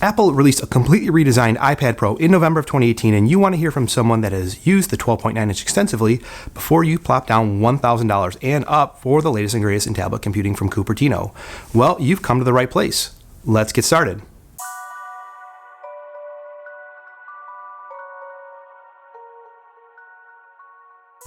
Apple released a completely redesigned iPad Pro in November of 2018, and you want to hear from someone that has used the 12.9-inch extensively before you plop down $1,000 and up for the latest and greatest in tablet computing from Cupertino. Well, you've come to the right place. Let's get started.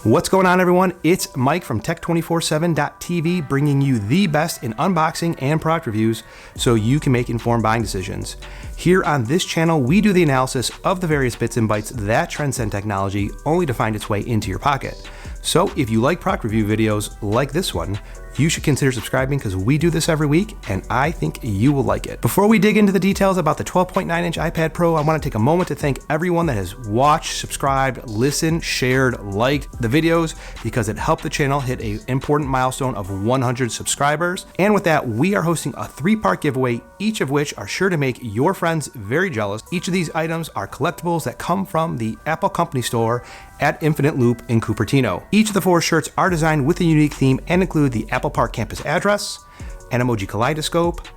What's going on, everyone? It's Mike from Tech247.tv bringing you the best in unboxing and product reviews so you can make informed buying decisions. Here on this channel, we do the analysis of the various bits and bytes that transcend technology only to find its way into your pocket. So if you like product review videos like this one, you should consider subscribing because we do this every week and I think you will like it. Before we dig into the details about the 12.9-inch iPad Pro, I want to take a moment to thank everyone that has watched, subscribed, listened, shared, liked the videos because it helped the channel hit an important milestone of 100 subscribers. And with that, we are hosting a 3-part giveaway, each of which are sure to make your friends very jealous. Each of these items are collectibles that come from the Apple Company Store at Infinite Loop in Cupertino. Each of the 4 shirts are designed with a unique theme and include the Apple Park campus address, an emoji kaleidoscope,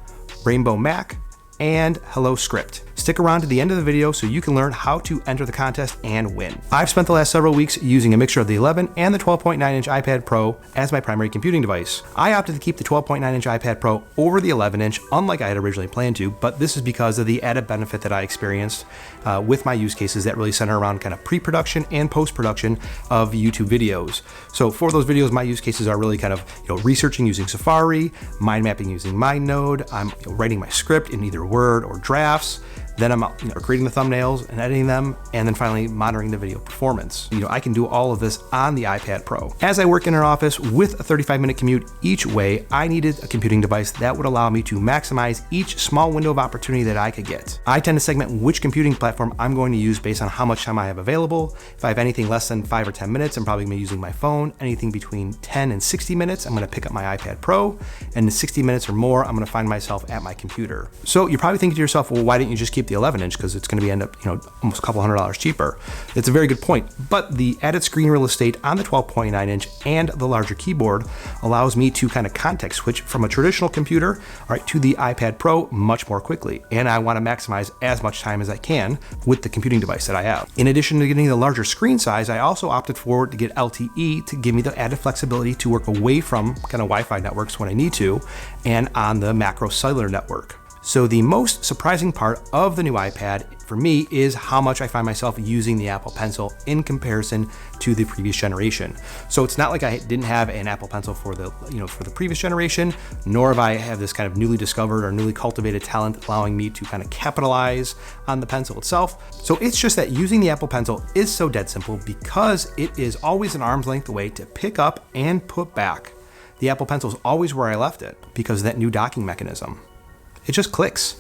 Rainbow Mac, and Hello Script. Stick around to the end of the video so you can learn how to enter the contest and win. I've spent the last several weeks using a mixture of the 11 and the 12.9-inch iPad Pro as my primary computing device. I opted to keep the 12.9-inch iPad Pro over the 11-inch, unlike I had originally planned to, but this is because of the added benefit that I experienced with my use cases that really center around kind of pre-production and post-production of YouTube videos. So for those videos, my use cases are really kind of researching using Safari, mind mapping using MindNode, I'm writing my script in either Word or drafts. Then I'm creating the thumbnails and editing them, and then finally monitoring the video performance. I can do all of this on the iPad Pro. As I work in an office with a 35-minute commute each way, I needed a computing device that would allow me to maximize each small window of opportunity that I could get. I tend to segment which computing platform I'm going to use based on how much time I have available. If I have anything less than 5 or 10 minutes, I'm probably going to be using my phone. Anything between 10 and 60 minutes, I'm going to pick up my iPad Pro. And in 60 minutes or more, I'm going to find myself at my computer. So you're probably thinking to yourself, well, why didn't you just keep the 11-inch because it's going to end up almost a couple $100 cheaper. It's a very good point, but the added screen real estate on the 12.9-inch and the larger keyboard allows me to kind of context switch from a traditional computer to the iPad Pro much more quickly, and I want to maximize as much time as I can with the computing device that I have. In addition to getting the larger screen size, I also opted for to get LTE to give me the added flexibility to work away from kind of Wi-Fi networks when I need to and on the macro cellular network. So the most surprising part of the new iPad for me is how much I find myself using the Apple Pencil in comparison to the previous generation. So it's not like I didn't have an Apple Pencil for the previous generation, nor have I have this kind of newly discovered or newly cultivated talent allowing me to kind of capitalize on the pencil itself. So it's just that using the Apple Pencil is so dead simple because it is always an arm's length away to pick up and put back. The Apple Pencil is always where I left it because of that new docking mechanism. It just clicks.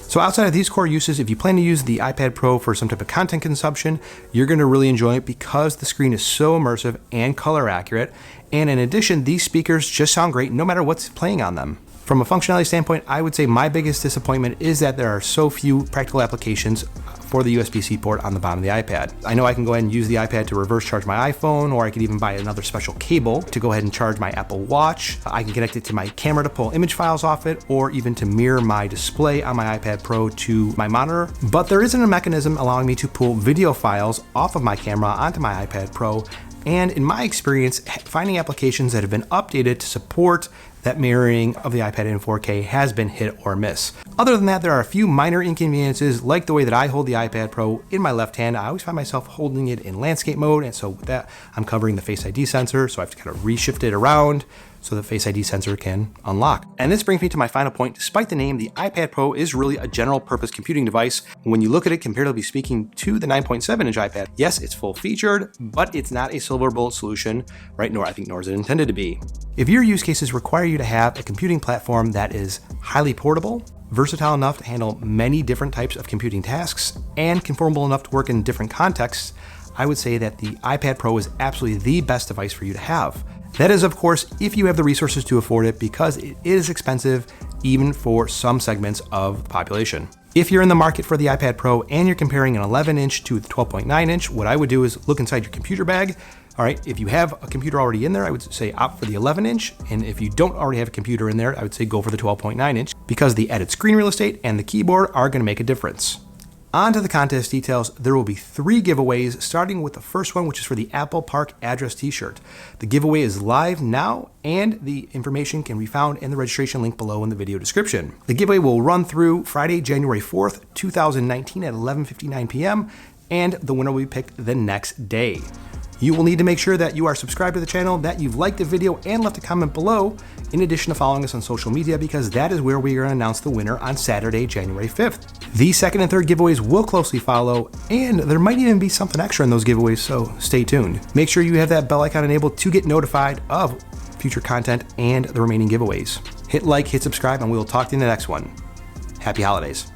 So outside of these core uses, if you plan to use the iPad Pro for some type of content consumption, you're going to really enjoy it because the screen is so immersive and color accurate. And in addition, these speakers just sound great no matter what's playing on them. From a functionality standpoint, I would say my biggest disappointment is that there are so few practical applications for the USB-C port on the bottom of the iPad. I know I can go ahead and use the iPad to reverse charge my iPhone, or I could even buy another special cable to go ahead and charge my Apple Watch. I can connect it to my camera to pull image files off it, or even to mirror my display on my iPad Pro to my monitor. But there isn't a mechanism allowing me to pull video files off of my camera onto my iPad Pro. And in my experience, finding applications that have been updated to support that mirroring of the iPad in 4K has been hit or miss. Other than that, there are a few minor inconveniences, like the way that I hold the iPad Pro in my left hand. I always find myself holding it in landscape mode, and so with that, I'm covering the Face ID sensor, so I have to kind of reshift it around so the Face ID sensor can unlock. And this brings me to my final point. Despite the name, the iPad Pro is really a general purpose computing device. When you look at it comparatively speaking to the 9.7-inch iPad, yes, it's full featured, but it's not a silver bullet solution, right? Nor is it intended to be. If your use cases require you to have a computing platform that is highly portable, versatile enough to handle many different types of computing tasks, and conformable enough to work in different contexts, I would say that the iPad Pro is absolutely the best device for you to have. That is, of course, if you have the resources to afford it, because it is expensive even for some segments of the population. If you're in the market for the iPad Pro and you're comparing an 11-inch to the 12.9-inch, what I would do is look inside your computer bag, All right, if you have a computer already in there, I would say opt for the 11-inch. And if you don't already have a computer in there, I would say go for the 12.9-inch because the added screen real estate and the keyboard are going to make a difference. On to the contest details. There will be 3 giveaways, starting with the first one, which is for the Apple Park address t-shirt. The giveaway is live now, and the information can be found in the registration link below in the video description. The giveaway will run through Friday, January 4th, 2019 at 11:59 p.m., and the winner will be picked the next day. You will need to make sure that you are subscribed to the channel, that you've liked the video, and left a comment below, in addition to following us on social media, because that is where we are going to announce the winner on Saturday, January 5th. The second and third giveaways will closely follow, and there might even be something extra in those giveaways, so stay tuned. Make sure you have that bell icon enabled to get notified of future content and the remaining giveaways. Hit like, hit subscribe, and we will talk to you in the next one. Happy holidays.